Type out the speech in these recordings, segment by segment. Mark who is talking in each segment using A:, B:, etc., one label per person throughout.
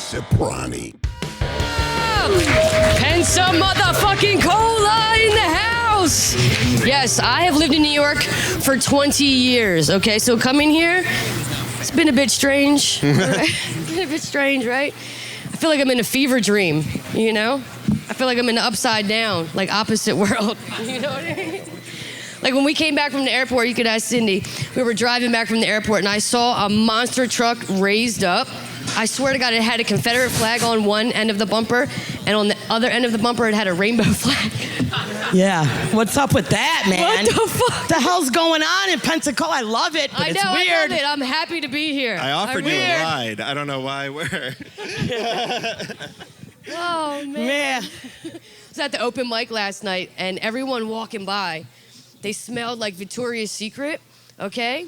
A: Soprani.
B: Pensa motherfucking Cola in the house. Yes, I have lived in New York for 20 years, okay? So coming here, it's been a bit strange. It's been a bit strange, right? I feel like I'm in a fever dream, you know? I feel like I'm in the upside down, like opposite world. You know what I mean? Like when we came back from the airport, you could ask Cindy, we were driving back from the airport and I saw a monster truck raised up. I swear to God, it had a Confederate flag on one end of the bumper, and on the other end of the bumper, it had a rainbow flag.
C: Yeah. What's up with that, man?
B: What the fuck?
C: The hell's going on in Pensacola? I love it, but it's weird.
B: I love it. I'm happy to be here.
D: I offered you a ride. I don't know why. Where?
B: Oh, man. I was at the open mic last night, and everyone walking by, they smelled like Victoria's Secret, okay?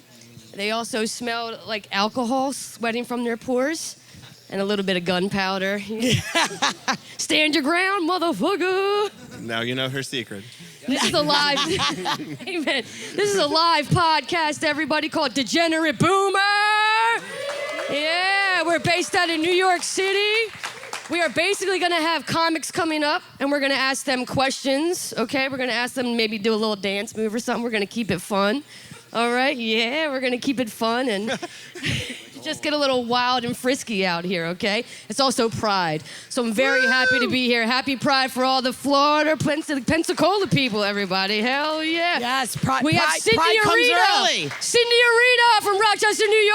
B: They also smelled like alcohol sweating from their pores and a little bit of gunpowder. Stand your ground, motherfucker.
D: Now you know her secret.
B: This is a live, amen. This is a live podcast, everybody, called Degenerate Boomer. Yeah, we're based out of New York City. We are basically gonna have comics coming up and we're gonna ask them questions, okay? We're gonna ask them maybe do a little dance move or something. We're gonna keep it fun. All right, yeah, we're gonna keep it fun and just get a little wild and frisky out here, okay? It's also Pride, so I'm very happy to be here. Happy Pride for all the Florida, Pensacola people, everybody. Hell yeah.
C: Yes, Pride.
B: We have Cindy
C: Pride comes
B: Arita.
C: early.
B: Cindy Arita from Rochester, New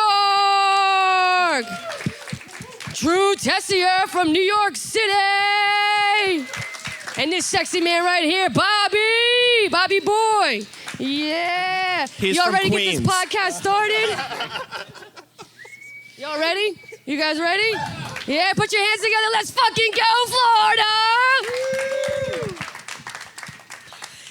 B: York. Drew Tessier from New York City. And this sexy man right here, Bobby Boy. Yeah.
D: He's
B: Y'all
D: from
B: ready to
D: Queens.
B: get this podcast started? Y'all ready? You guys ready? Yeah, put your hands together. Let's fucking go, Florida.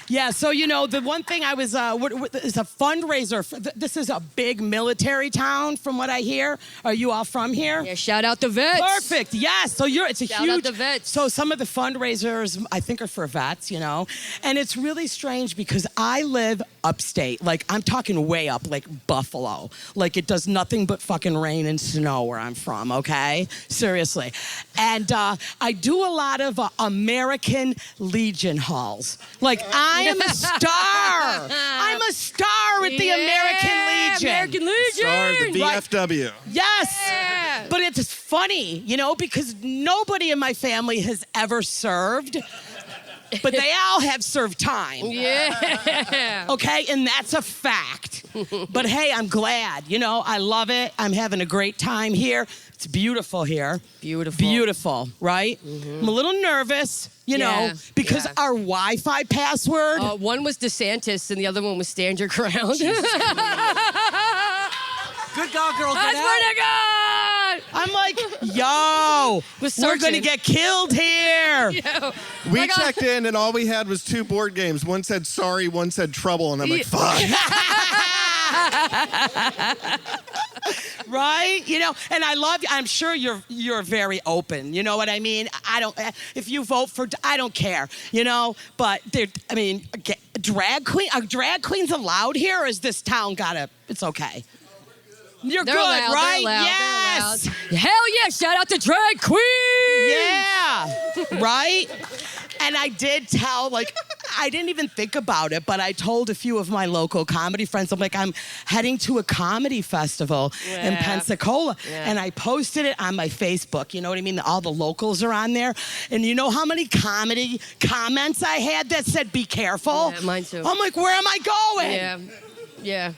C: Yeah, so, you know, the one thing I was, is a fundraiser. This is a big military town, from what I hear. Are you all from here?
B: Yeah, shout out the vets.
C: Perfect, yes. So it's a
B: Shout
C: huge...
B: out the vets.
C: So some of the fundraisers, I think, are for vets, you know? And it's really strange because I live upstate. Like, I'm talking way up, like Buffalo. Like, it does nothing but fucking rain and snow where I'm from, okay? Seriously. And I do a lot of American Legion halls. Like, I am a star. I'm a star at the American Legion.
B: American Legion.
D: Star of the VFW.
C: Yes.
B: Yeah.
C: But it's funny, you know, because nobody in my family has ever served, but they all have served time.
B: Yeah.
C: Okay, and that's a fact. But hey, I'm glad, you know, I love it. I'm having a great time here. It's beautiful here. Beautiful, right? I'm a little nervous, you know, because our Wi-Fi password.
B: One was DeSantis and the other one was Stand Your Ground.
C: Good God, girl,
B: I swear to God!
C: I'm like, yo, we're gonna get killed here.
D: We checked in and all we had was 2 board games. One said sorry, one said trouble, and I'm like, fuck.
C: Right? You know, and I love you. I'm sure you're very open. You know what I mean? I don't. If you vote for, I don't care. You know, but I mean, are drag queens allowed here? Or is this town it's okay? They're good,
B: allowed,
C: right?
B: They're allowed,
C: Yes.
B: they're allowed. Hell yeah! Shout out to drag queens.
C: Yeah. Right. And I did tell, like, I didn't even think about it, but I told a few of my local comedy friends, I'm like, I'm heading to a comedy festival in Pensacola.
B: Yeah.
C: And I posted it on my Facebook, you know what I mean? All the locals are on there. And you know how many comedy comments I had that said, be careful?
B: Yeah, mine too.
C: I'm like, where am I going?
B: Yeah.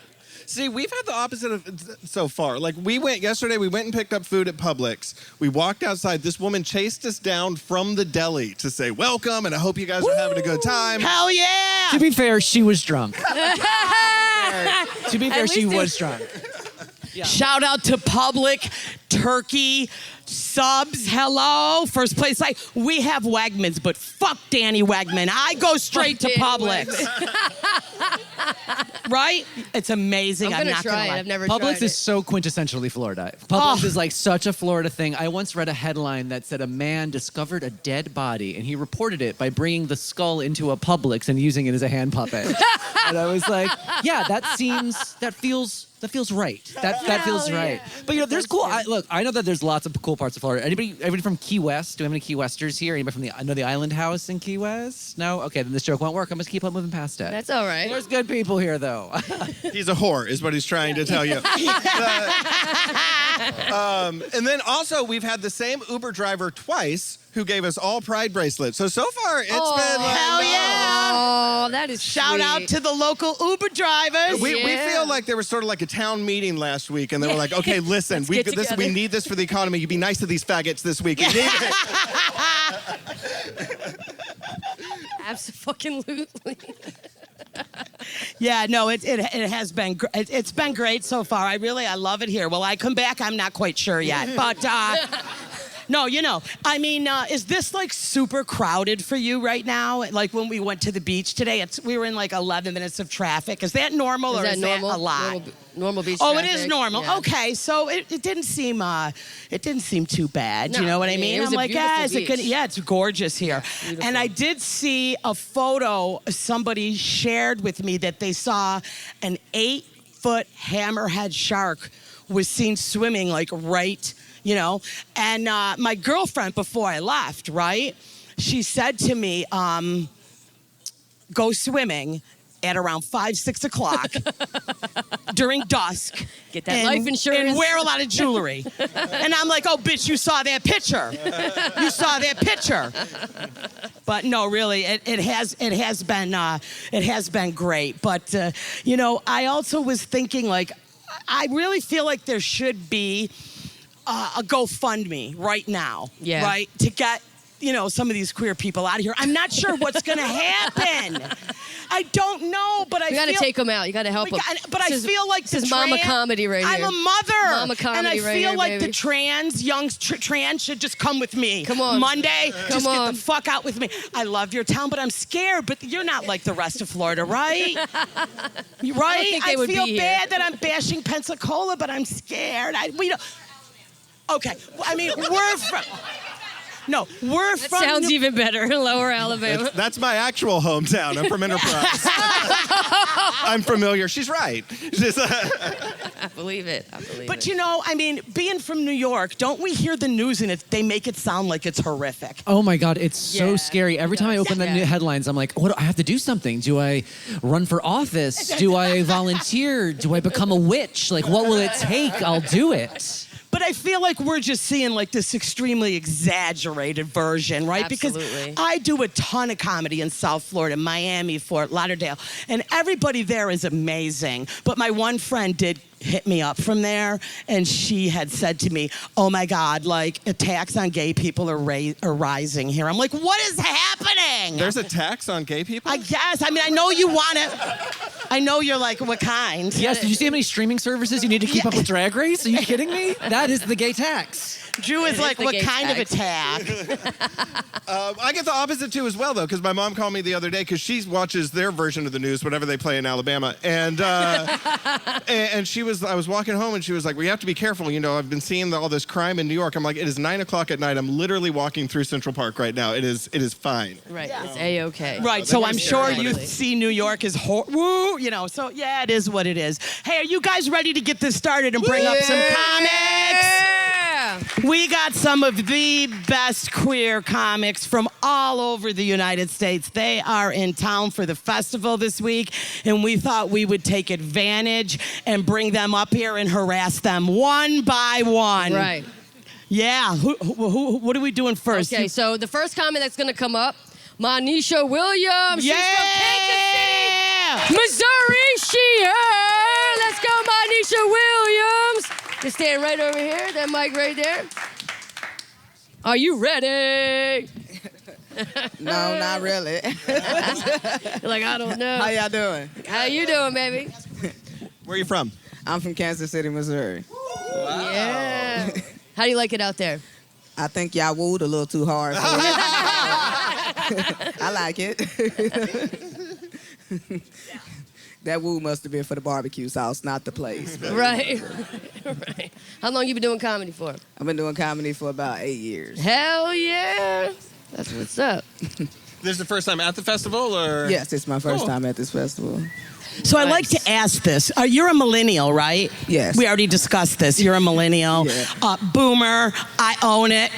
D: See, we've had the opposite of so far. Like, we went and picked up food at Publix. We walked outside. This woman chased us down from the deli to say, welcome, and I hope you guys are having a good time.
C: Hell yeah.
E: To be fair, she was drunk. To be fair, she
B: least
E: was drunk.
C: Shout out to Public Turkey subs. Hello. First place. Like, we have Wegmans, but fuck Danny Wegman. I go straight to Publix. Right? It's amazing.
B: I'm
C: not
B: try
C: gonna
B: it.
C: lie.
B: I've never tried
E: Publix
B: it.
E: is so quintessentially Florida. Publix is like such a Florida thing. I once read a headline that said a man discovered a dead body and he reported it by bringing the skull into a Publix and using it as a hand puppet. And I was like, yeah, that feels right. That feels right. But you know, there's cool. look, I know that there's lots of cool parts of Florida. Anybody from Key West? Do we have any Key Westers here? Anybody from the Island House in Key West? No? Okay, then this joke won't work. I'm going to keep on moving past it.
B: That's all right.
E: There's good people here, though.
D: He's a whore, is what he's trying to tell you. And then also, we've had the same Uber driver twice who gave us all Pride bracelets. So far, it's been like...
C: Hell yeah.
B: Oh, that is
C: Shout out
B: sweet.
C: to the local Uber drivers.
D: We
B: Yeah.
D: feel like there was sort of like a town meeting last week, and they were like, okay, listen,
B: Let's
D: we
B: get together.
D: need this for the economy. You be nice to these faggots this week. We need it.
B: Absolutely.
C: Yeah, no, it has been it's been great so far. I love it here. Will I come back? I'm not quite sure yet, but no, I mean, is this like super crowded for you right now? Like when we went to the beach today, we were in like 11 minutes of traffic. Is that normal or is that a lot?
B: Normal beach
C: Oh,
B: traffic?
C: it is normal.
B: Yeah.
C: Okay, so it didn't seem too bad.
B: No,
C: You know what I
B: I mean,
C: mean?
B: it was
C: I'm
B: a
C: like,
B: beautiful
C: is it good?
B: beach.
C: Yeah, it's gorgeous here.
B: Beautiful.
C: And I did see a photo somebody shared with me that they saw an 8-foot hammerhead shark was seen swimming like right, and my girlfriend before I left, right? She said to me, go swimming at around 5, 6 o'clock during dusk.
B: Get that life insurance.
C: And wear a lot of jewelry. And I'm like, oh, bitch, you saw that picture. You saw that picture. But no, really, it has been great. But I also was thinking, like, I really feel like there should be a GoFundMe right now,
B: Yeah.
C: right, to get some of these queer people out of here. I'm not sure what's going to happen. I don't know, but I
B: You got to
C: feel...
B: take them out. You got to help them.
C: But I feel like
B: this is mama comedy right
C: I'm
B: here.
C: a mother.
B: Mama comedy
C: and I
B: right
C: feel
B: here,
C: like
B: baby.
C: the trans should just come with me.
B: Come on.
C: Monday, just
B: Come
C: get
B: on.
C: the fuck out with me. I love your town, but I'm scared. But you're not like the rest of Florida, right? Right?
B: think they would
C: feel
B: be here.
C: bad that I'm bashing Pensacola, but I'm scared. We don't... Okay, I mean, we're from... No, we're
B: That
C: from...
B: sounds even better. Lower Alabama.
D: That's my actual hometown. I'm from Enterprise. I'm familiar. She's right.
B: I believe it.
C: But being from New York, don't we hear the news and they make it sound like it's horrific?
E: Oh my God, it's so
B: Yeah,
E: scary. Every
B: it
E: time I
B: does.
E: open the
B: Yeah.
E: headlines, I'm like, what? I have to do something. Do I run for office? Do I volunteer? Do I become a witch? Like, what will it take? I'll do it.
C: But I feel like we're just seeing like this extremely exaggerated version, right?
B: Absolutely.
C: Because I do a ton of comedy in South Florida, Miami, Fort Lauderdale, and everybody there is amazing. But my one friend did hit me up from there, and she had said to me, oh my God, like attacks on gay people are rising here. I'm like, what is happening?
D: There's a tax on gay people?
C: I guess. I mean, I know you want it. I know you're like, what kind?
E: Yes, did you see how many streaming services you need to keep up with Drag Race? Are you kidding me? That is the gay tax.
C: Drew is like,
B: the
C: what
B: gay
C: kind of
B: tax.
C: attack?
D: I get the opposite too as well, though, because my mom called me the other day because she watches their version of the news, whatever they play in Alabama, and and I was walking home and she was like, "We have to be careful. I've been seeing all this crime in New York." I'm like, "It is 9 o'clock at night. I'm literally walking through Central Park right now. It is fine."
B: Right. It's A-okay.
C: Right, so
D: that
C: I'm
D: is
C: sure
D: terrible.
C: you see New York as woo, so yeah, it is what it is. Hey, are you guys ready to get this started and bring up some comics?
B: Yeah.
C: We got some of the best queer comics from all over the United States. They are in town for the festival this week, and we thought we would take advantage and bring them up here and harass them one by one.
B: Right.
C: Yeah, what are we doing first?
B: Okay, so the first comment that's going to come up, Moneshia Williams. She's from Kansas City, Missouri. She her. Let's go, Moneshia Williams. Just stand right over here. That mic right there. Are you ready?
A: No, not really.
B: You're like, I don't know.
A: How y'all doing?
B: How you doing, baby?
D: Where are you from?
A: I'm from Kansas City, Missouri.
B: Yeah. How do you like it out there?
A: I think y'all wooed a little too hard. For me. I like it. That woo must have been for the barbecue sauce, not the place. But
B: Right. Right. How long you been doing comedy for?
A: I've been doing comedy for about 8 years.
B: Hell yeah. That's what's up.
D: This is the first time at the festival, or?
A: Yes, it's my first
D: Cool.
A: time at this festival.
C: So I like to ask this. You're a millennial, right?
A: Yes.
C: We already discussed this. You're a millennial.
A: Yeah.
C: Boomer. I own it.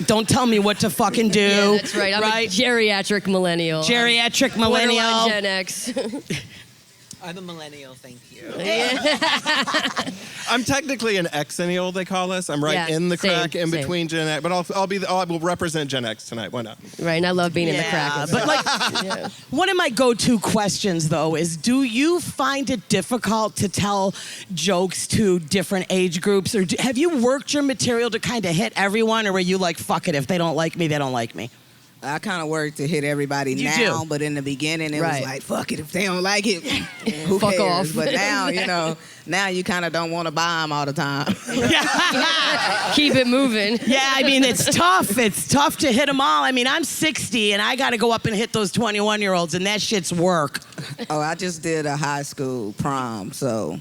C: Don't tell me what to fucking do.
B: Yeah, that's right. I'm a geriatric millennial.
C: Geriatric millennial.
B: Borderline Gen X.
E: I'm a millennial, thank you.
D: I'm technically an Xennial, they call us. I'm right
B: Yeah,
D: in the crack
B: same.
D: in between Gen X, but I will represent Gen X tonight. Why not?
B: Right, and I love being in the crack.
C: But like, one of my go-to questions though is, do you find it difficult to tell jokes to different age groups, or have you worked your material to kind of hit everyone, or are you like, fuck it, if they don't like me, they don't like me?
A: I kind of work to hit everybody now, but in the beginning it was like, fuck it, if they don't like it, who
B: Fuck
A: cares?
B: off.
A: But now, now you kind of don't want to buy them all the time.
B: Keep it moving.
C: Yeah, I mean, it's tough. It's tough to hit them all. I mean, I'm 60, and I got to go up and hit those 21-year-olds, and that shit's work.
A: Oh, I just did a high school prom, so.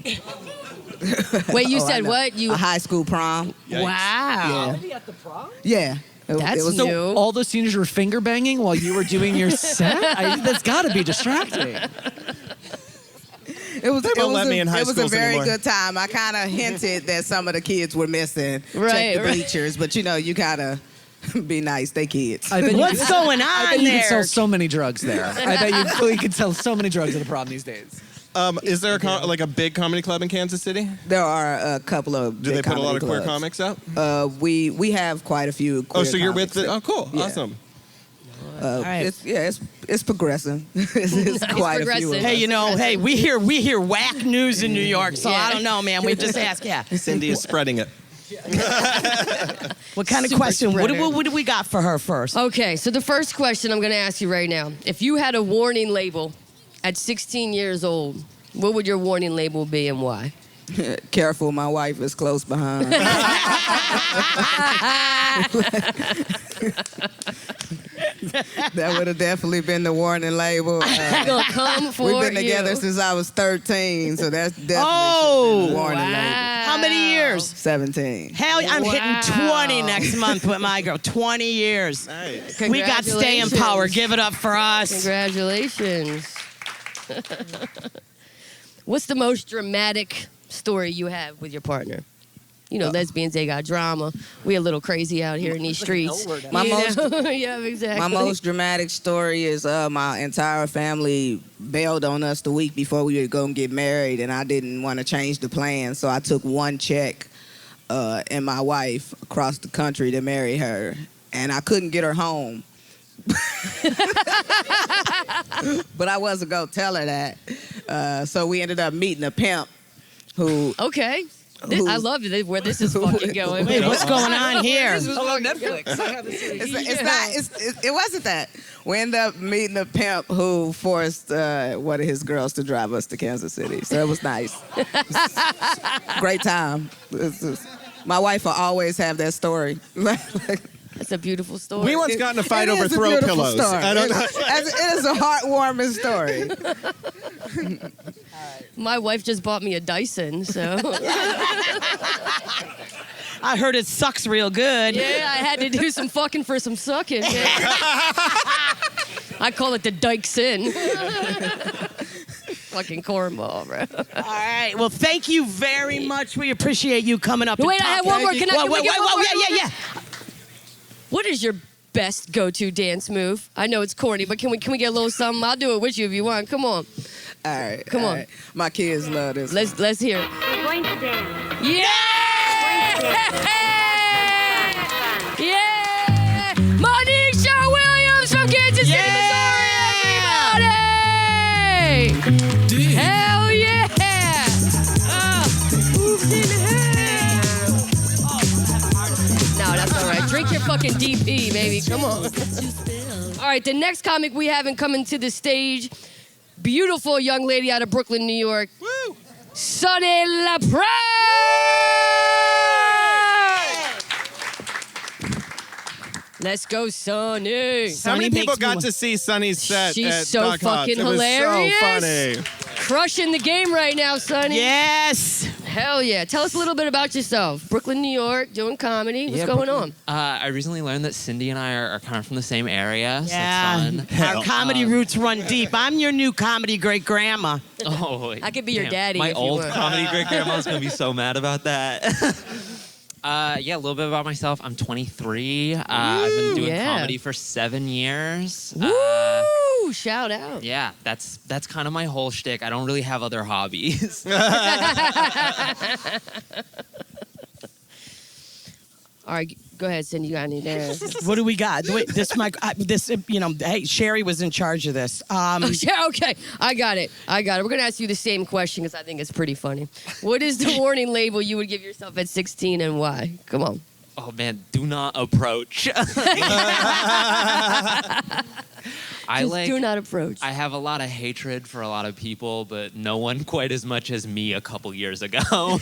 B: Wait, you
A: I
B: said
A: know.
B: what?
A: A high school prom.
B: Wow.
A: Yeah. Yeah.
B: That's
A: was
B: new.
E: So all those seniors were finger banging while you were doing your set? That's got to be distracting.
A: It was,
D: They won't let me in high
A: it was a
D: schools
A: very
D: anymore.
A: good time. I kind of hinted that some of the kids were missing.
B: Right,
A: Check the
B: right.
A: bleachers, but you gotta be nice. They kids.
E: I bet
C: What's going
E: I
C: on
E: bet you could
C: there?
E: sell so many drugs there. I bet you could sell so many drugs at a prom these days.
D: Is there a big comedy club in Kansas City?
A: There are a couple of.
D: Do
A: big
D: they put a lot
A: comedy
D: of queer
A: clubs.
D: comics up?
A: We have quite a few. Queer
D: So you're with
A: comics.
D: the? Oh, cool,
A: Yeah.
D: awesome.
C: right.
A: It's progressing. it's quite a few.
B: progressive.
A: Of
C: Hey,
A: us.
C: we hear whack news in New York, so
B: Yeah.
C: I don't know, man. We just ask, yeah.
D: Cindy is spreading it.
C: What kind of
B: Super
C: question? What
B: spreader.
C: do we got for her first?
B: Okay, so the first question I'm going to ask you right now. If you had a warning label at 16 years old, what would your warning label be and why?
A: Careful, my wife is close behind. That would have definitely been the warning label.
B: Gonna come for
A: We've been together
B: you.
A: since I was 13, so that's definitely
C: Oh,
A: the warning label.
C: How many years?
A: 17.
C: Hell, I'm hitting 20 next month with my girl. 20 years.
D: Nice.
C: We got staying power. Give it up for us.
B: Congratulations. What's the most dramatic story you have with your partner? You know, lesbians, they got drama. We a little crazy out here in these streets.
A: My
B: You
A: most-
B: know? Yeah, exactly.
A: My most dramatic story is my entire family bailed on us the week before we were going to get married, and I didn't want to change the plan, so I took one check and my wife across the country to marry her, and I couldn't get her home. But I wasn't going to tell her that. So we ended up meeting a pimp who...
B: Okay.
A: Who's-
B: I love it, where this is fucking going.
C: Wait, what's going on here?
E: Hello, Netflix. I have this
A: It wasn't that. We ended up meeting a pimp who forced one of his girls to drive us to Kansas City. So it was nice. Great time. My wife will always have that story.
B: That's a beautiful story.
D: We once got in a fight
A: It
D: over
A: is a
D: throw
A: beautiful
D: pillows.
A: story.
D: I don't know.
A: It is a heartwarming story.
B: My wife just bought me a Dyson, so
C: I heard it sucks real good.
B: yeah, I had to do some fucking for some sucking. Yeah. I call it the Dykeson. Fucking cornball, bro.
C: All right. Well, thank you very much. We appreciate you coming up.
B: Wait,
C: and
B: I have
C: talking.
B: one more. Can I-
C: Whoa,
B: can we
C: whoa,
B: get
C: whoa,
B: one
C: whoa,
B: more?
C: yeah.
B: What is your best go-to dance move? I know it's corny, but can we get a little something? I'll do it with you if you want. Come on.
A: All right.
B: Come
A: all
B: on.
A: right. My kids love this.
B: Let's hear it.
F: We're going to dance.
B: Yeah! Yeah! Moneshia Williams from Kansas City, Missouri, everybody! Hell yeah! Moves in hell. No, that's all right. Drink your fucking DP, baby. Come on. All right, the next comic we haven't coming to the stage, beautiful young lady out of Brooklyn, New York.
D: Woo!
B: Sunny laprade! Let's go, Sunny.
D: How many people
C: makes me
D: got
C: wa-
D: to see Sunny's set
B: She's
D: at
B: so
D: Doc Hobbs?
B: fucking
D: It was
B: hilarious.
D: so funny.
B: Crushing the game right now, Sunny.
C: Yes.
B: Hell yeah. Tell us a little bit about yourself. Brooklyn, New York, doing comedy. What's going on?
F: I recently learned that Cindy and I are kind of from the same area.
C: Yeah,
F: So that's fun.
C: our comedy roots run deep. I'm your new comedy great grandma.
F: Oh,
B: I could be your daddy
F: My
B: if you
F: old
B: want.
F: comedy great grandma's gonna be so mad about that. Yeah, a little bit about myself. I'm 23. I've been doing
B: yeah.
F: comedy for 7 years.
B: Woo! Shout out.
F: Yeah, that's kind of my whole shtick. I don't really have other hobbies.
B: All right, go ahead, Cindy. You got any there?
C: What do we got? Wait, hey, Sherry was in charge of this.
B: Yeah, okay, I got it. We're going to ask you the same question because I think it's pretty funny. What is the warning label you would give yourself at 16 and why? Come on.
F: Oh man, do not approach.
B: Do not approach.
F: I have a lot of hatred for a lot of people, but no one quite as much as me a couple years ago.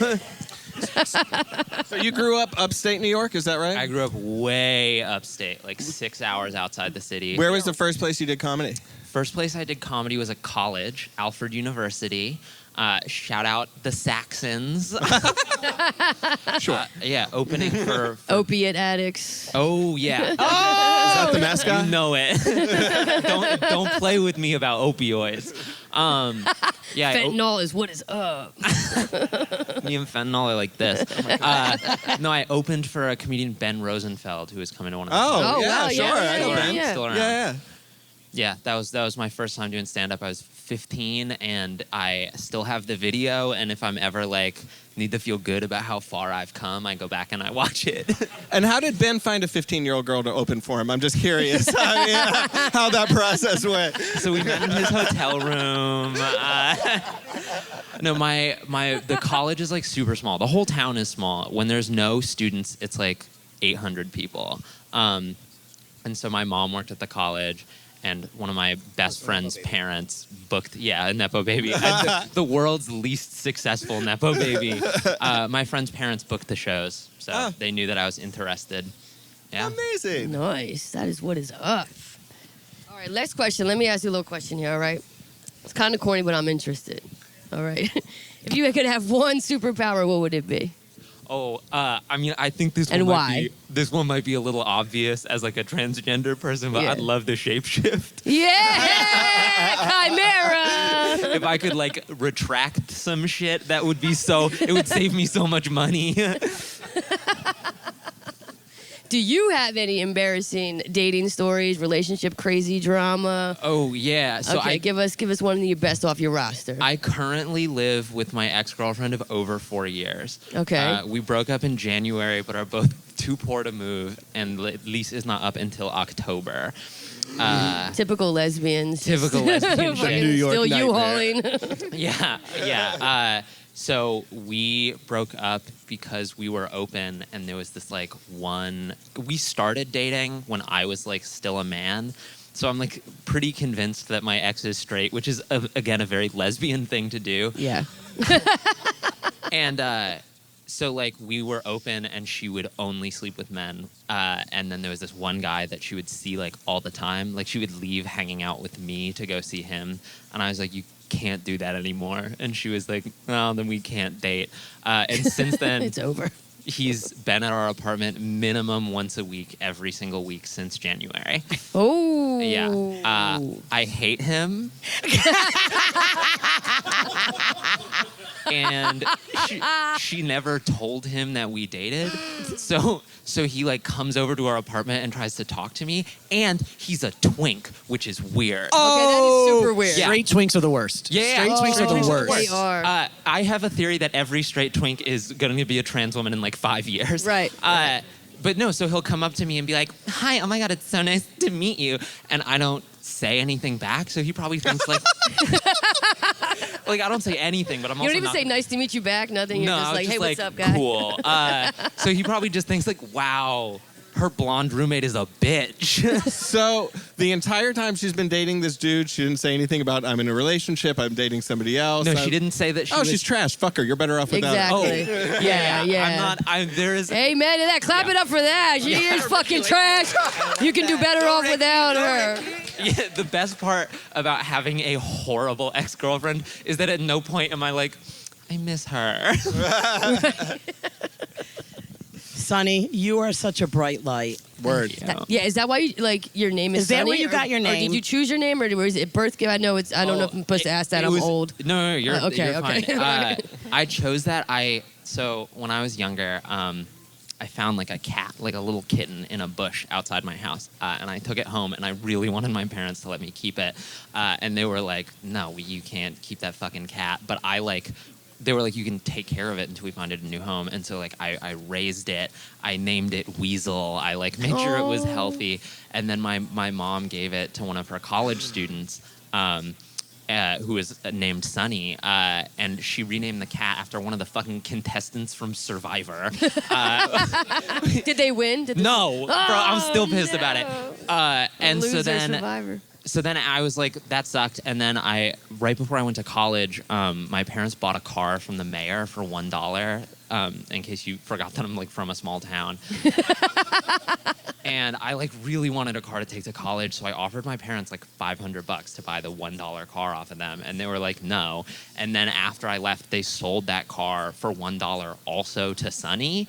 D: So you grew up upstate New York, is that right?
F: I grew up way upstate, like 6 hours outside the city.
D: Where was the first place you did comedy?
F: First place I did comedy was a college, Alfred University. Shout out the Saxons.
D: Sure.
F: Yeah, opening for
B: Opiate addicts.
F: Oh yeah.
D: Is that the mascot?
F: You know it. don't play with me about opioids. Yeah.
B: Fentanyl is what is up.
F: Me and fentanyl are like this. No, I opened for a comedian, Ben Rosenfeld, who was coming to one of the
D: Oh,
B: Oh,
D: yeah,
B: wow,
D: sure.
B: yeah,
D: I know
B: yeah,
D: Ben.
B: yeah.
F: Still around.
D: Yeah.
F: Yeah, that was my first time doing stand-up. I was 15, and I still have the video, and if I'm ever like need to feel good about how far I've come, I go back and I watch it.
D: And how did Ben find a 15-year-old girl to open for him? I'm just curious how that process went.
F: So we met in his hotel room. No, the college is like super small. The whole town is small. When there's no students, it's like 800 people. And so my mom worked at the college, and one of my best friend's parents booked, a Nepo baby. The world's least successful Nepo baby. My friend's parents booked the shows, so they knew that I was interested. Yeah.
D: Amazing.
B: Nice. That is what is up. All right, next question. Let me ask you a little question here, all right? It's kind of corny, but I'm interested. All right. If you could have one superpower, what would it be?
F: Oh, I mean, I think this
B: And
F: one
B: why?
F: this one might be a little obvious as like a transgender person, but
B: Yeah.
F: I'd love the shapeshift.
B: Yeah! Chimera!
F: If I could like retract some shit, that would be it would save me so much money.
B: Do you have any embarrassing dating stories, relationship crazy drama?
F: Oh yeah. So
B: Okay, give us one of your best off your roster.
F: I currently live with my ex-girlfriend of over 4 years.
B: Okay.
F: We broke up in January, but are both too poor to move, and lease is not up until October.
B: Typical lesbians.
F: Typical lesbian
B: Fucking
F: shit.
D: New York
B: Still
D: nightmare.
B: U-hauling.
F: Yeah. So we broke up because we were open, and there was this like we started dating when I was like still a man. So I'm like pretty convinced that my ex is straight, which is again a very lesbian thing to do.
B: Yeah.
F: And so like we were open, and she would only sleep with men. And then there was this one guy that she would see like all the time. Like she would leave hanging out with me to go see him, and I was like, you can't do that anymore. And she was like, well, then we can't date. And since then,
B: It's over.
F: he's been at our apartment minimum once a week, every single week since January.
B: Oh.
F: Yeah. I hate him. And she never told him that we dated. So he like comes over to our apartment and tries to talk to me. And he's a twink, which is weird.
B: Okay, that is super weird.
F: Yeah.
E: Straight twinks are the worst.
F: Yeah.
E: Straight twinks are the worst.
B: They are.
F: I have a theory that every straight twink is going to be a trans woman in like 5 years.
B: Right.
F: But no, so he'll come up to me and be like, hi, oh my God, it's so nice to meet you. And I don't say anything back, so he probably thinks like... like, I don't say anything, but I'm
B: You
F: also
B: don't even
F: not...
B: say nice to meet you back, nothing. You're
F: No,
B: just
F: I was
B: like, hey,
F: just
B: what's up, guy?
F: Cool. So he probably just thinks like, wow, her blonde roommate is a bitch.
D: So the entire time she's been dating this dude, she didn't say anything about I'm in a relationship, I'm dating somebody else.
F: No, she didn't say that she
D: Oh,
F: was...
D: she's trash. Fuck her. You're better off without her.
B: Exactly. Yeah.
F: There is...
B: Amen to that. Clap it up for that. She is fucking trash. You can do better off without her.
F: Yeah, the best part about having a horrible ex-girlfriend is that at no point am I like, I miss her.
C: Sonny, you are such a bright light.
D: Word.
B: Yeah, is that why you like your name is?
C: Is that
B: Sunny,
C: where you got your
B: Or
C: name?
B: did you choose your name, or was it birth gift? I know it's. I don't know if I'm supposed to ask that. I'm old.
F: No, you're
B: Okay,
F: you're
B: okay.
F: fine. I chose that. So when I was younger, I found like a cat, like a little kitten in a bush outside my house, and I took it home, and I really wanted my parents to let me keep it, and they were like, "No, you can't keep that fucking cat." But they were like, you can take care of it until we find it a new home. And so like I raised it, I named it Weasel, I like made sure it was healthy. And then my mom gave it to one of her college students who was named Sunny, and she renamed the cat after one of the fucking contestants from Survivor.
B: Did they win?
F: No, bro, I'm still pissed about it. And so
B: Loser
F: then
B: Survivor.
F: So then I was like, that sucked. And then right before I went to college, my parents bought a car from the mayor for $1. In case you forgot that I'm like from a small town. And I like really wanted a car to take to college, so I offered my parents like $500 to buy the $1 car off of them, and they were like, no. And then after I left, they sold that car for $1 also to Sunny.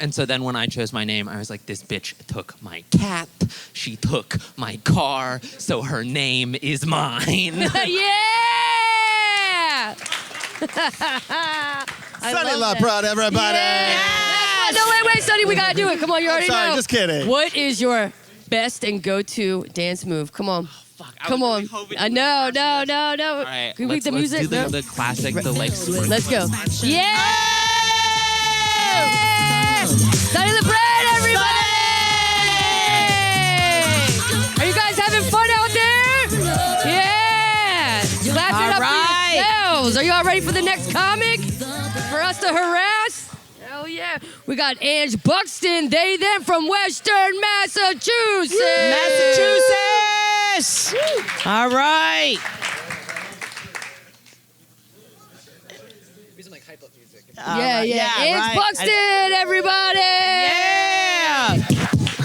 F: And so then when I chose my name, I was like, this bitch took my cat, she took my car, so her name is mine.
B: Yeah!
D: Sunny laprade, everybody.
B: No, wait, Sonny, we gotta do it. Come on, you already
D: Sorry,
B: know.
D: just kidding.
B: What is your best and go-to dance move? Come on. Come on. No.
F: All right,
B: Can we
F: let's
B: the music?
F: do the classic, the like super.
B: Let's go. Yeah! Sonny laprade, everybody! Are you guys having fun out there? Yeah! Clap it up for yourselves. Are you all ready for the next comic? For us to harass? Hell yeah. We got Ange Buxton, they, them from Western Massachusetts.
C: Massachusetts! All right.
B: Yeah. Ange
C: right.
B: Buxton, everybody.
C: Yeah.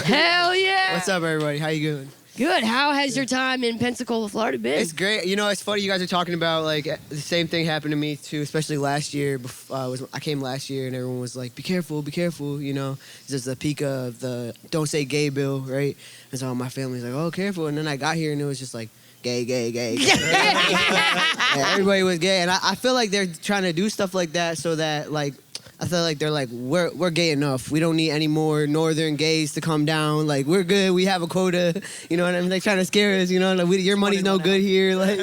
B: Hell yeah.
G: What's up, everybody? How you doing?
B: Good. How has your time in Pensacola, Florida been?
G: It's great. You know, it's funny you guys are talking about, like, the same thing happened to me, too, especially last year. I came last year, and everyone was like, be careful, you know. It's just the peak of the don't say gay bill, right? And so my family's like, oh, careful. And then I got here, and it was just like, gay. Yeah, everybody was gay. And I feel like they're trying to do stuff like that so that, like, I feel like they're like, we're gay enough. We don't need any more northern gays to come down. Like, we're good. We have a quota. You know what I mean? They're trying to scare us, you know? Like, your money's no good here. Like,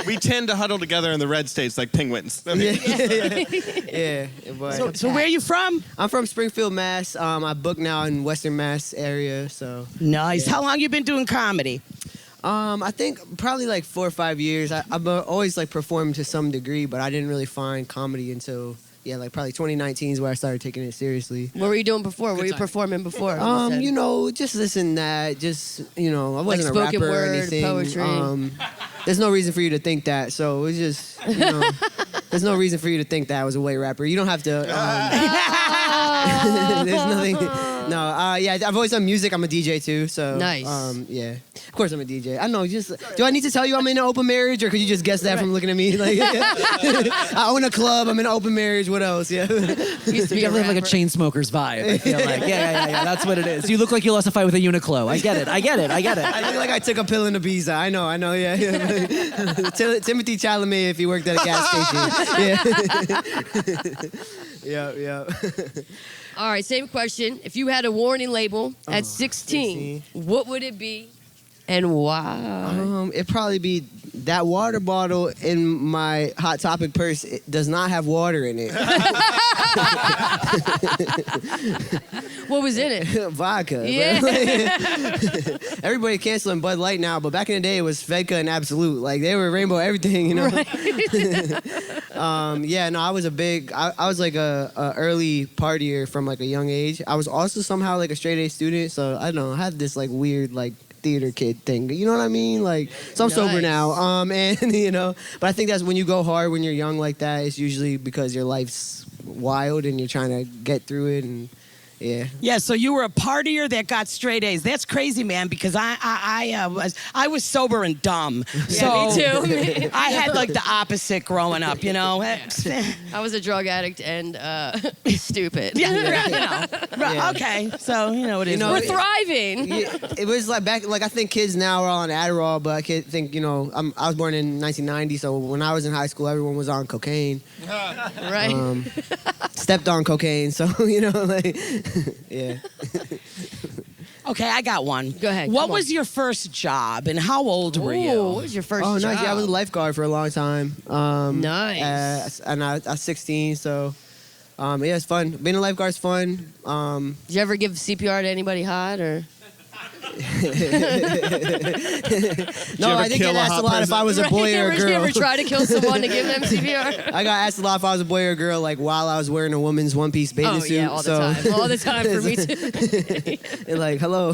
D: We tend to huddle together in the red states like penguins.
G: yeah. But
C: So where are you from?
G: I'm from Springfield, Mass. I book now in Western Mass area, so.
C: Nice. How long you been doing comedy?
G: I think probably like 4 or 5 years. I've always like performed to some degree, but I didn't really find comedy until like probably 2019 is where I started taking it seriously.
B: What were you doing before? Were you performing before?
G: You know, just this and that. Just, you know, I wasn't a
B: spoken
G: rapper or
B: word,
G: anything.
B: poetry.
G: There's no reason for you to think that. So it's just, you know, there's no reason for you to think that I was a white rapper. You don't have to. There's nothing. No, I've always done music. I'm a DJ too. So
B: Nice.
G: Yeah. Of course I'm a DJ. I know. Just do I need to tell you I'm in an open marriage, or could you just guess that from looking at me? Like, I own a club. I'm in an open marriage. What else? Yeah.
B: Used to
E: You
B: be a
E: definitely have like a
B: rapper.
E: chain smoker's vibe. I feel like. Yeah. That's what it is. You look like you lost a fight with a Uniqlo. I get it.
G: I look like I took a pill in Ibiza. I know. Yeah. Timothy Chalamet if he worked at a gas station. Yeah.
B: All right, same question. If you had a warning label at 16, what would it be and why?
G: It'd probably be that water bottle in my Hot Topic purse. It does not have water in it.
B: What was in it?
G: Vodka. bro.
B: Yeah.
G: Everybody canceling Bud Light now, but back in the day it was Vodka and Absolute. Like they were rainbow everything, you know.
B: Right.
G: I was I was like a early partier from like a young age. I was also somehow like a straight A student, so I don't know, I had this like weird like theater kid thing. You know what I mean? Like, so I'm sober now. And you know, but I think that's when you go hard when you're young like that, it's usually because your life's wild and you're trying to get through it, and Yeah.
C: Yeah, so you were a partier that got straight A's. That's crazy, man, because I was sober and dumb.
B: Yeah,
C: so
B: me too.
C: I had like the opposite growing up, you know?
B: I was a drug addict and stupid.
C: Yeah, Right, okay, so you know what it is.
B: We're thriving.
G: Yeah, it was like back, like I think kids now are on Adderall, but I think, you know, I was born in 1990, so when I was in high school, everyone was on cocaine.
B: Right.
G: Stepped on cocaine, so, you know, like, yeah.
C: Okay, I got one.
B: Go ahead,
C: What
B: come on.
C: was your first job and how old were you?
B: What was your first
G: Oh,
B: job?
G: nice. Yeah, I was a lifeguard for a long time.
B: Nice.
G: And I was 16, so, yeah, it's fun. Being a lifeguard's fun.
B: Did you ever give CPR to anybody hot or?
G: No,
D: ever
G: I think
D: kill
G: I
D: a
G: asked
D: hot
G: a lot if I was a boy or a
B: Did you
G: girl.
B: ever try to kill someone to give them CPR?
G: I got asked a lot if I was a boy or a girl, like while I was wearing a woman's one-piece bathing
B: Oh
G: suit.
B: yeah, all the
G: so.
B: time. All the time for me too.
G: And like, hello.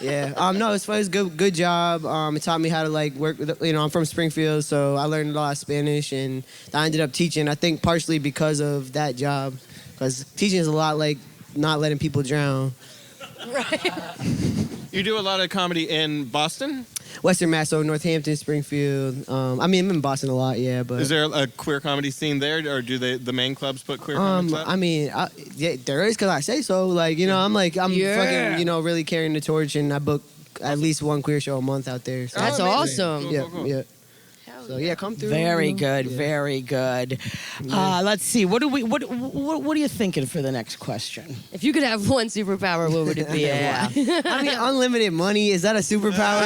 G: Yeah. No, it's fun. It's good job. It taught me how to like work with, you know, I'm from Springfield, so I learned a lot of Spanish, and I ended up teaching, I think partially because of that job, because teaching is a lot like not letting people drown.
B: Right.
D: You do a lot of comedy in Boston?
G: Western Mass, so Northampton, Springfield. I mean, I'm in Boston a lot, yeah, but.
D: Is there a queer comedy scene there, or do the main clubs put queer comics up?
G: I mean, yeah, there is because I say so. Like, you know, I'm
B: Yeah.
G: fucking, you know, really carrying the torch, and I book at least one queer show a month out there. So.
B: That's
D: amazing.
B: awesome.
G: Yeah,
D: Cool, cool.
G: yeah. So yeah, come through.
C: Very
G: you know.
C: good,
G: Yeah.
C: very good. Let's see. What are you thinking for the next question?
B: If you could have one superpower, what would it be?
C: Yeah.
G: I mean, unlimited money, is that a superpower?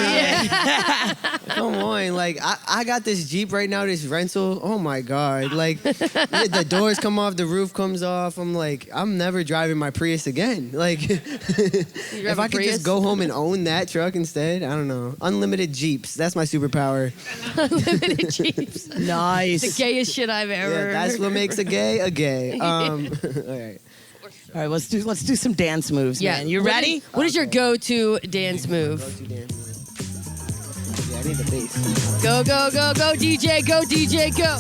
G: Come on, like I got this Jeep right now, this rental. Oh my God, like the doors come off, the roof comes off. I'm like, I'm never driving my Prius again. Like, if
B: drive a
G: I could
B: Prius?
G: just go home and own that truck instead, I don't know. Unlimited Jeeps, that's my superpower.
B: Unlimited Jeeps.
C: Nice.
B: The gayest shit I've ever.
G: Yeah, that's what makes a gay a gay. All right.
C: All right, let's do some dance moves,
B: Yeah.
C: man. You
B: What
C: ready?
B: What is your go-to dance move?
G: Yeah, I need the bass.
B: Go, go, go, go, DJ, go, DJ, go.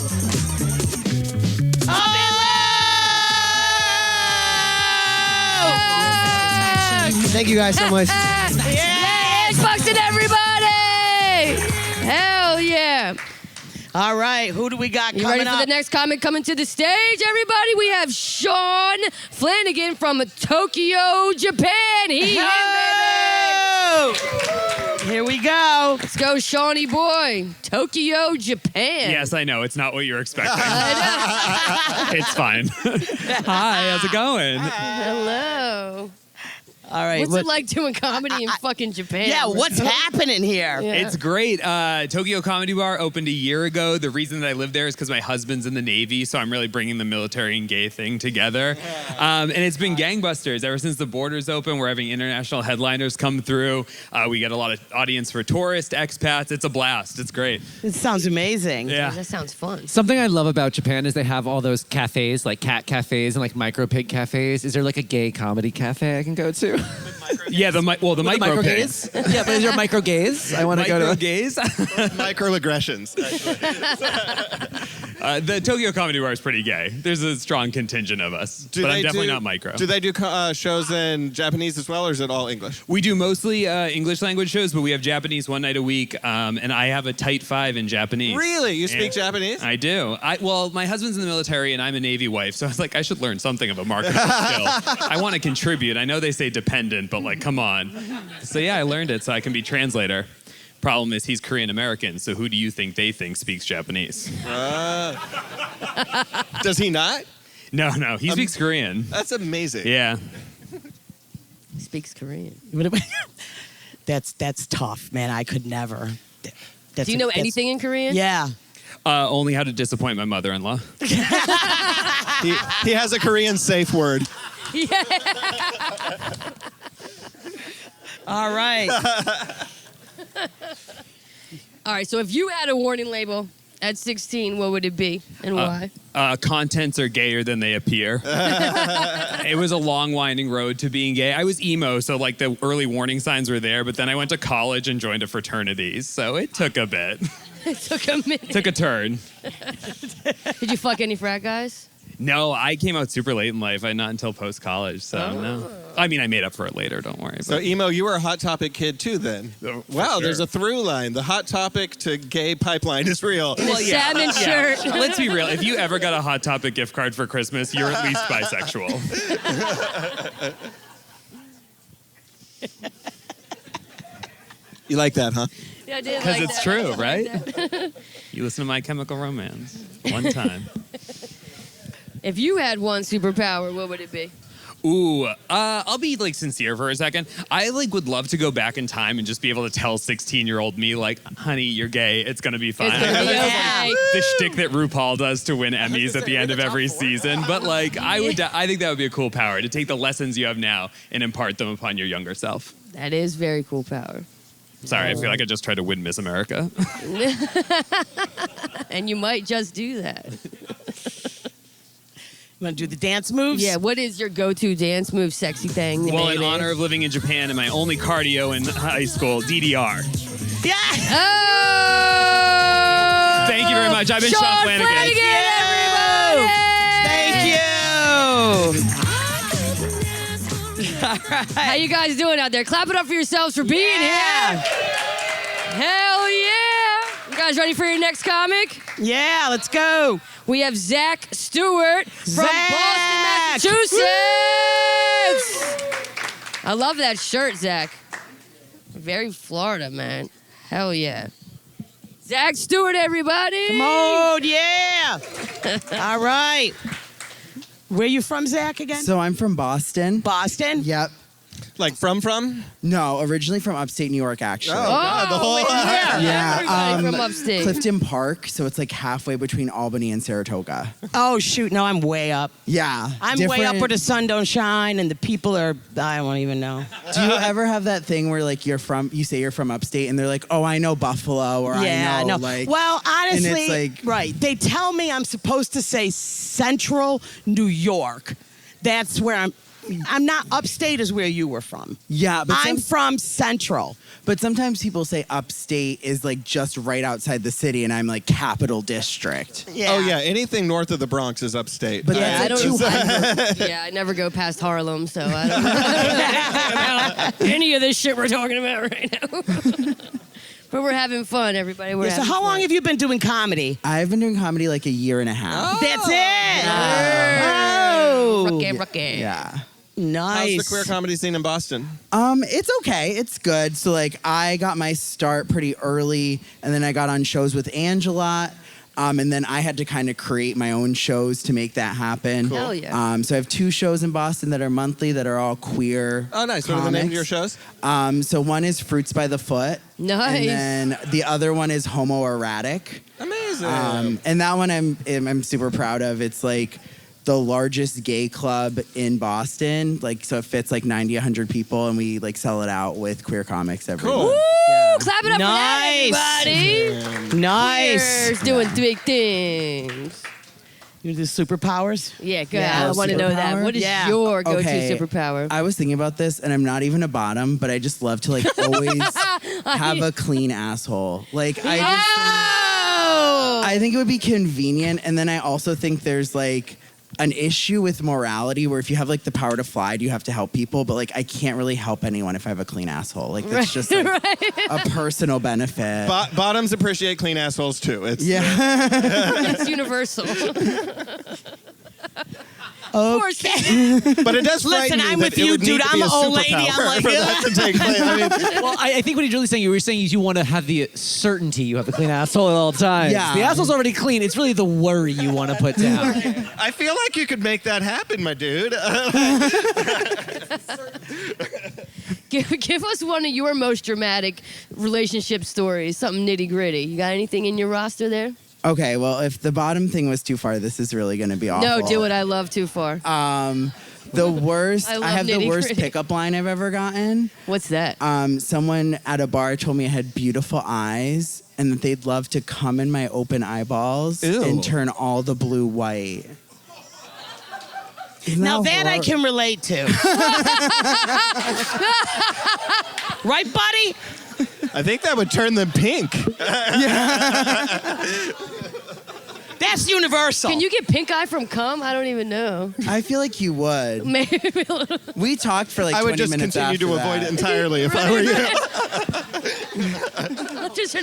G: Thank you guys so much.
B: Yes, Buxton, everybody! Hell yeah.
C: All right, who do we got
B: You
C: coming
B: ready for
C: up?
B: the next comic coming to the stage, everybody? We have Sean Flanagan from Tokyo, Japan. He in, baby.
C: Here we go.
B: Let's go, Shawnee boy. Tokyo, Japan.
H: Yes, I know. It's not what you're expecting.
B: I
H: It's fine. Hi, how's it going?
B: know. Hello.
C: All right.
B: What's it like doing comedy in fucking Japan?
C: Yeah, what's happening here?
B: Yeah.
H: It's great. Tokyo Comedy Bar opened a year ago. The reason that I live there is because my husband's in the Navy, so I'm really bringing the military and gay thing together. And it's been gangbusters ever since the borders open. We're having international headliners come through. We get a lot of audience for tourists, expats. It's a blast. It's great.
C: It sounds amazing.
H: Yeah.
B: That sounds fun.
E: Something I love about Japan is they have all those cafes, like cat cafes and like micro pig cafes. Is there like a gay comedy cafe I can go to?
H: Yeah, the micro
E: micro
H: pig.
E: gays? Yeah, but is there micro gays? I want to go
H: Micro
E: to.
H: gays.
D: Microaggressions.
H: The Tokyo Comedy Bar is pretty gay. There's a strong contingent of us, but I'm definitely not micro.
D: Do they do shows in Japanese as well, or is it all English?
H: We do mostly English language shows, but we have Japanese one night a week, and I have a tight 5 in Japanese.
D: Really? You speak
H: Yeah.
D: Japanese?
H: I do. Well, my husband's in the military, and I'm a Navy wife, so I was like, I should learn something of a marketable skill. I want to contribute. I know they say dependent, but like, come on. So yeah, I learned it so I can be translator. Problem is, he's Korean American, so who do you think they think speaks Japanese?
D: Does he not?
H: No, he speaks Korean.
D: That's amazing.
H: Yeah.
B: He speaks Korean.
C: That's tough, man. I could never.
B: Do you know anything in Korean?
C: Yeah.
H: Only how to disappoint my mother-in-law.
D: He has a Korean safe word.
B: Yeah.
C: All right.
B: All right, so if you had a warning label at 16, what would it be and why?
H: Contents are gayer than they appear. It was a long, winding road to being gay. I was emo, so like the early warning signs were there, but then I went to college and joined a fraternity, so it took a bit.
B: It took a minute.
H: Took a turn.
B: Did you fuck any frat guys?
H: No, I came out super late in life. Not until post-college, so no. I mean, I made up for it later, don't worry.
D: So, Emo, you were a Hot Topic kid too then. Wow,
H: sure.
D: there's a through line. The Hot Topic to gay pipeline is real.
B: The salmon shirt.
H: Let's be real. If you ever got a Hot Topic gift card for Christmas, you're at least bisexual.
D: You like that, huh?
B: Yeah, I did
H: Because
B: like
H: it's
B: that.
H: true,
B: I did
H: right?
B: like that.
H: You listen to My Chemical Romance one time.
B: If you had one superpower, what would it be?
H: Ooh, I'll be like sincere for a second. I like would love to go back in time and just be able to tell 16-year-old me like, honey, you're gay. It's gonna be fine.
B: It's gonna be okay.
H: The shtick that RuPaul does to win Emmys at the end of every season. But like, I think that would be a cool power to take the lessons you have now and impart them upon your younger self.
B: That is very cool power.
H: Sorry, I feel like I just tried to win Miss America.
B: And you might just do that.
C: You want to do the dance moves?
B: Yeah, what is your go-to dance move, sexy thing?
H: Well, in honor of living in Japan and my only cardio in high school, DDR.
C: Yeah.
B: Oh!
H: Thank you very much. I've been Sean Flanagan.
C: Thank you. All right.
B: How you guys doing out there? Clap it up for yourselves for being here. Hell yeah. You guys ready for your next comic?
C: Yeah, let's go.
B: We have Zach Stewart from
C: Zach!
B: Boston, Massachusetts. I love that shirt, Zach. Very Florida, man. Hell yeah. Zach Stewart, everybody.
C: Come on, yeah. All right. Where you from, Zach, again?
I: So I'm from Boston.
C: Boston?
I: Yep.
D: Like from?
I: No, originally from upstate New York, actually.
D: Oh, God, the whole.
B: Everybody from upstate.
I: Clifton Park, so it's like halfway between Albany and Saratoga.
C: Oh, shoot. No, I'm way up.
I: Yeah.
C: I'm way up where the sun don't shine and the people are, I don't even know.
I: Do you ever have that thing where like you say you're from upstate and they're like, oh, I know Buffalo, or
C: Yeah,
I: I know
C: no.
I: like.
C: Well, honestly,
I: and it's like,
C: right. They tell me I'm supposed to say Central New York. That's where I'm not upstate is where you were from.
I: Yeah, but
C: I'm from Central.
I: But sometimes people say upstate is like just right outside the city, and I'm like Capital District.
C: Yeah.
D: Oh yeah, anything north of the Bronx is upstate.
I: But
B: Yeah, I
I: that's
B: don't.
I: like
B: I never go past Harlem, so I don't know any of this shit we're talking about right now. But we're having fun, everybody. We're
C: So
B: having
C: how long
B: fun.
C: have you been doing comedy?
I: I've been doing comedy like a year and a half.
C: That's it. Oh.
B: Rookie.
I: Yeah.
C: Nice.
D: How's the queer comedy scene in Boston?
I: It's okay. It's good. So like I got my start pretty early, and then I got on shows with Angela. And then I had to kind of create my own shows to make that happen.
B: Hell yeah.
I: So I have 2 shows in Boston that are monthly that are all queer.
D: Oh, nice. What are the names of your shows?
I: So one is Fruits by the Foot.
B: Nice.
I: And then the other one is Homo Erratic.
D: Amazing.
I: And that one I'm super proud of. It's like the largest gay club in Boston. Like, so it fits like 90, 100 people, and we like sell it out with queer comics every
D: Cool.
I: month.
B: Woo! Clap it up
C: Nice.
B: for that, everybody.
C: Nice.
B: Queers doing big things.
C: You do superpowers?
B: Yeah, good.
I: Yeah,
B: I want to know that.
I: superpower?
B: What is
C: Yeah.
B: your go-to
I: Okay.
B: superpower?
I: I was thinking about this, and I'm not even a bottom, but I just love to like always have a clean asshole. Like
B: Oh!
I: I think it would be convenient, and then I also think there's like an issue with morality where if you have like the power to fly, you have to help people, but like I can't really help anyone if I have a clean asshole. Like that's just like a personal benefit.
D: Bottoms appreciate clean assholes too. It's
B: It's universal.
C: Okay.
D: but it does frighten
C: Listen,
D: me
C: I'm
D: that
C: with
D: it
C: you,
D: would need
C: dude.
D: to
C: I'm
D: be a
C: an old lady. I'm
D: superpower
C: like,
D: for that to take place. I mean,
E: Well, I think what he's really saying, you were saying is you want to have the certainty you have a clean asshole at all times.
I: Yeah.
E: The asshole's already clean. It's really the worry you want to put down.
D: I feel like you could make that happen, my dude.
B: Give us one of your most dramatic relationship stories, something nitty gritty. You got anything in your roster there?
I: Okay, well, if the bottom thing was too far, this is really going to be awful.
B: No, do it. I love too far.
I: The worst,
B: I love
I: I have the worst
B: nitty-gritty.
I: pickup line I've ever gotten.
B: What's that?
I: Someone at a bar told me I had beautiful eyes and that they'd love to come in my open eyeballs
D: Ew.
I: and turn all the blue white. Isn't
C: Now that I
I: hor-
C: can relate to. Right, buddy?
D: I think that would turn them pink.
C: That's universal.
B: Can you get pink eye from cum? I don't even know.
I: I feel like you would.
B: Maybe a little.
I: We talked for like 20
D: I would just
I: minutes
D: continue to
I: after
D: avoid
I: that.
D: it entirely if I were you.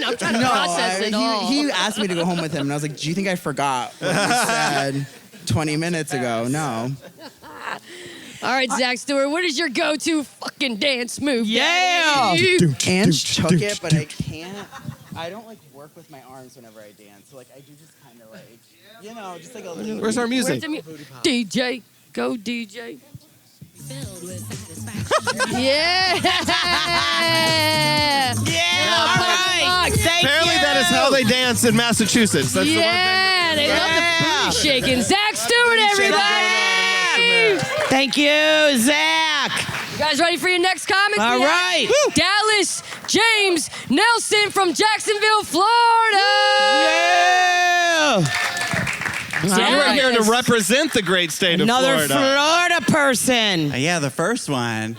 B: I'm trying to process it all.
I: He asked me to go home with him, and I was like, "Do you think I forgot what you said 20 minutes ago?" No.
B: All right, Zach Stewart, what is your go-to fucking dance move?
C: Yeah.
I: Ange took it, but I can't. I don't like work with my arms whenever I dance. So like I do just kind of like, just like a little.
D: Where's our music?
B: DJ, go DJ. Yeah.
C: All right. Thank
D: Apparently
C: you.
D: that is how they dance in Massachusetts. That's
B: Yeah, they love the booty shaking. Zach Stewart, everybody.
C: Thank you, Zach.
B: You guys ready for your next comic?
C: All right.
B: Woo. Dallas James Nelson from Jacksonville, Florida.
C: Yeah.
D: So you are here to represent the great state of
C: Another
D: Florida.
C: Florida person.
J: Yeah, the first one.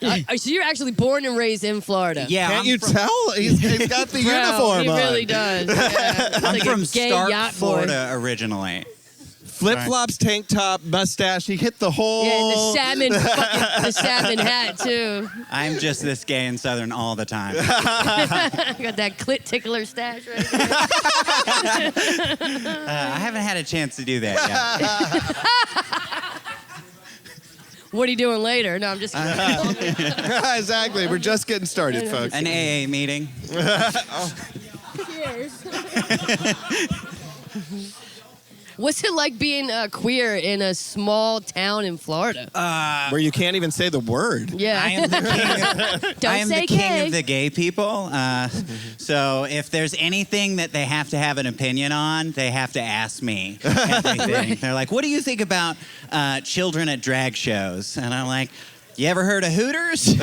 B: So you're actually born and raised in Florida?
J: Yeah,
D: Can't you tell? He's got the uniform
B: he
D: on.
B: really does. Yeah.
J: I'm
B: Like
J: from
B: a gay
J: Stark,
B: yacht boy.
J: Florida originally.
D: Flip-flops, tank top, mustache. He hit the whole...
B: Yeah, and the salmon hat too.
J: I'm just this gay and Southern all the time.
B: Got that clit tickler stash right there.
J: I haven't had a chance to do that yet.
B: What are you doing later? No, I'm just kidding.
D: Exactly. We're just getting started, folks.
J: An AA meeting.
B: Cheers. What's it like being queer in a small town in Florida?
D: Where you can't even say the word.
B: Yeah.
J: I am the king
B: Don't
J: I am
B: say
J: the king
B: gay.
J: of the gay people. So if there's anything that they have to have an opinion on, they have to ask me everything.
B: Right.
J: They're like, what do you think about children at drag shows? And I'm like, you ever heard of Hooters?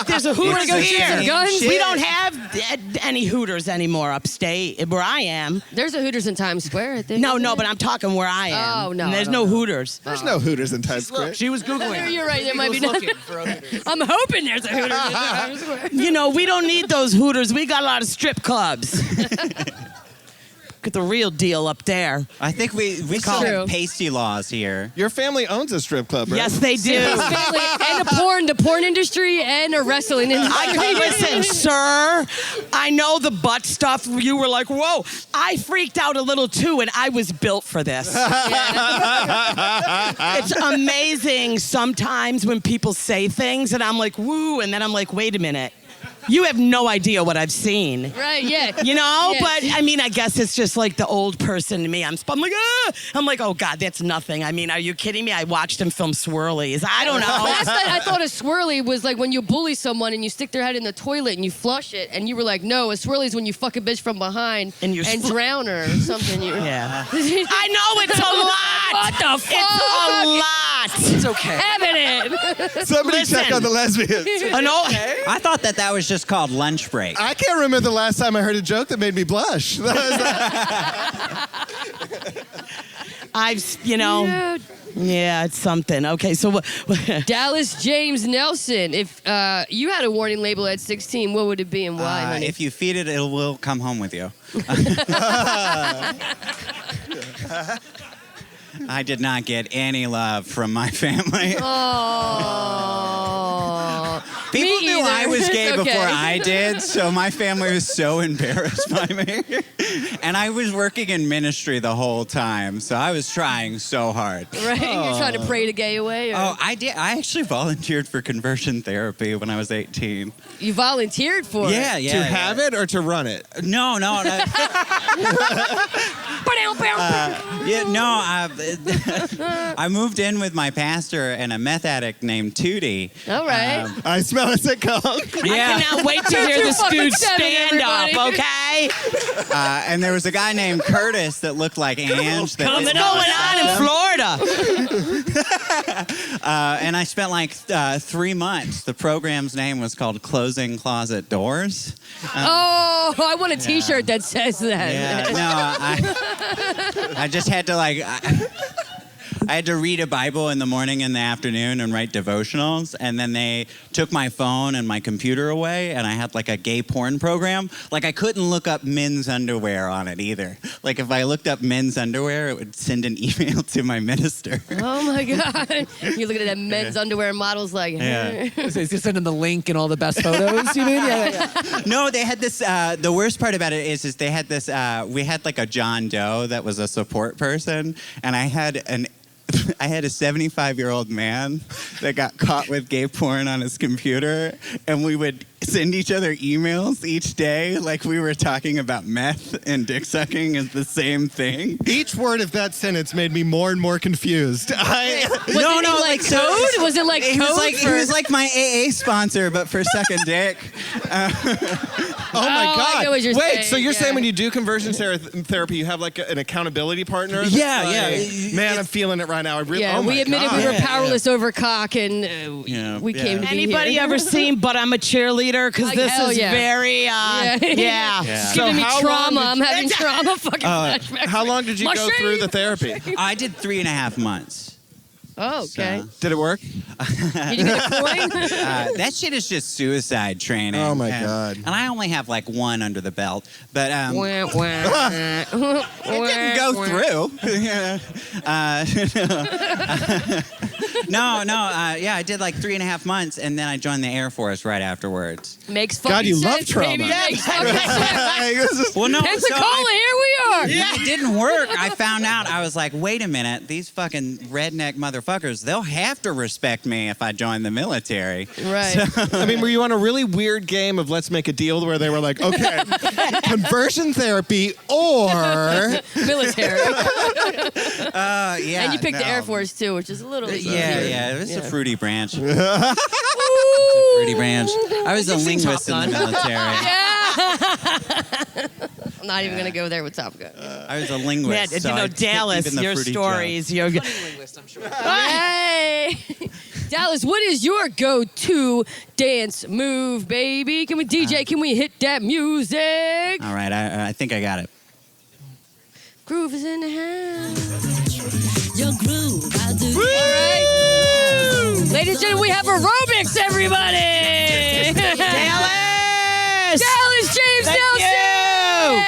C: There's a Hooters
J: Wanna go shoot
C: here.
J: some guns?
C: We don't have any Hooters anymore upstate where I am.
B: There's a Hooters in Times Square, I think.
C: No, but I'm talking where I am.
B: Oh, no,
C: And there's
B: I
C: no
B: don't know.
C: Hooters.
D: There's no Hooters in Times Square.
C: She was Googling.
B: You're right, there might be nothing. I'm hoping there's a Hooters in Times Square.
C: You know, we don't need those Hooters. We got a lot of strip clubs. Get the real deal up there.
J: I think we still
B: True.
J: have pasty laws here.
D: Your family owns a strip club, right?
C: Yes, they do.
B: Family and the porn industry and a wrestling industry.
C: Listen, sir, I know the butt stuff. You were like, whoa. I freaked out a little too, and I was built for this. It's amazing sometimes when people say things, and I'm like, woo, and then I'm like, wait a minute. You have no idea what I've seen.
B: Right, yeah.
C: You know,
B: Yes.
C: but I mean, I guess it's just like the old person to me. I'm like, ah! I'm like, oh God, that's nothing. I mean, are you kidding me? I watched him film Swirlies. I don't know.
B: Last night I thought a swirly was like when you bully someone and you stick their head in the toilet and you flush it, and you were like, no, a swirly is when you fuck a bitch from behind
C: And you
B: drown her or something.
C: Yeah. I know it's a lot.
B: What the fuck?
C: It's a lot.
I: It's okay.
B: Having it.
D: Somebody
C: Listen.
D: check on the lesbians.
J: I thought that was just called lunch break.
D: I can't remember the last time I heard a joke that made me blush.
C: Yeah, it's something. Okay, so
B: Dallas James Nelson. If you had a warning label at 16, what would it be and why, honey?
J: If you feed it, it will come home with you. I did not get any love from my family.
B: Oh.
J: People knew I was gay
B: Okay.
J: before I did, so my family was so embarrassed by me. And I was working in ministry the whole time, so I was trying so hard.
B: Right? You're trying to pray the gay away? Or?
J: Oh, I did. I actually volunteered for conversion therapy when I was 18.
B: You volunteered for
J: Yeah,
B: it?
J: yeah.
D: To have it or to run it?
J: No. I moved in with my pastor and a meth addict named Tootie.
B: All right.
D: I smell a sitcom.
C: I cannot wait to hear this dude
B: 247,
C: stand up,
B: everybody.
C: okay?
J: And there was a guy named Curtis that looked like Ange. That
C: What's going on in Florida?
J: And I spent like 3 months. The program's name was called Closing Closet Doors.
B: Oh, I want a T-shirt that says that.
J: Yeah, no, I just had to like. I had to read a Bible in the morning and the afternoon and write devotionals. And then they took my phone and my computer away, and I had like a gay porn program. Like I couldn't look up men's underwear on it either. Like if I looked up men's underwear, it would send an email to my minister.
B: Oh my God. You're looking at that men's underwear models like,
J: Yeah.
E: So he's just sending the link and all the best photos, you mean? Yeah.
J: No, they had this. The worst part about it is they had this. We had like a John Doe that was a support person, and I had a 75-year-old man that got caught with gay porn on his computer, and we would send each other emails each day like we were talking about meth and dick sucking is the same thing.
D: Each word of that sentence made me more and more confused.
B: Was it like code? Was it like
J: he
B: code?
J: He was like my AA sponsor, but for sucking dick.
D: Oh my
B: I
D: God!
B: get what you're
D: Wait,
B: saying,
D: so you're
B: yeah.
D: saying when you do conversion therapy, you have like an accountability partner? that's
J: Yeah,
D: like,
J: yeah.
D: Man, I'm feeling it right now. I really.
B: Yeah,
D: oh my
B: we admitted
D: God.
B: we were powerless over cock, and
J: Yeah,
B: we
J: yeah.
B: came to be
C: Anybody
B: here.
C: ever seen But I'm a Cheerleader? Because this
B: hell
C: is
B: yeah.
C: very,
B: Yeah.
C: yeah.
B: It's
D: So
B: giving me
D: how long
B: trauma.
D: did
B: I'm having trauma fucking flashbacks.
D: How long did you go through the therapy?
J: I did 3.5 months.
B: Oh, okay.
D: Did it work?
B: Did you get a coin?
J: That shit is just suicide training.
D: Oh, my
J: and,
D: God.
J: And I only have like one under the belt, but
B: Wah, wah.
J: it didn't go through. Yeah. Yeah, I did like 3.5 months, and then I joined the Air Force right afterwards.
B: Makes fucking
D: God, you love
B: sense,
D: trauma.
B: baby. Makes fucking sense.
J: Well, no,
B: Pensacola, here we are.
J: It didn't work. I found out. I was like, wait a minute, these fucking redneck motherfuckers, they'll have to respect me if I join the military.
B: Right.
D: I mean, were you on a really weird game of let's make a deal where they were like, okay, conversion therapy or
B: Military.
J: Yeah.
B: And you picked the Air
J: no.
B: Force, too, which is a little bit
J: Yeah,
B: easier.
J: yeah, it was a fruity branch.
B: Ooh.
J: Fruity branch. I was a linguist in the military.
B: I'm not even going to go there with Top Gun.
J: I was a
C: Yeah,
J: linguist. so
C: you know,
J: I took
C: Dallas,
J: even the
C: your
J: fruity
C: stories.
J: joke.
C: Your,
B: Hey! Dallas, what is your go-to dance move, baby? Can we can we hit that music?
J: All right, I think I got it.
B: Groove is in the house.
K: Your groove, I do.
B: All right. Ladies and gentlemen, we have aerobics, everybody!
C: Dallas!
B: Dallas James
C: Thank
B: Nelson!
C: you!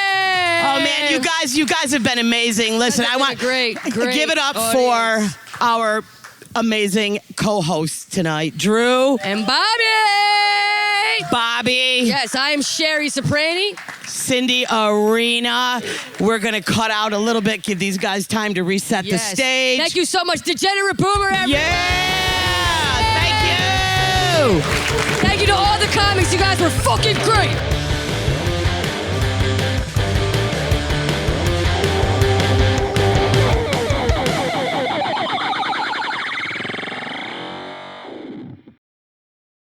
C: Oh man, you guys have been amazing. Listen, I want
B: great.
C: give it up
B: audience.
C: for our amazing co-hosts tonight, Drew
B: And Bobby!
C: Bobby,
B: Yes, I am Sherry Soprani.
C: Cindy Arena. We're gonna cut out a little bit, give these guys time to reset the
B: Yes.
C: stage.
B: Thank you so much, Degenerate Boomer, everybody.
C: Yeah! Thank you!
B: Thank you to all the comics. You guys were fucking great.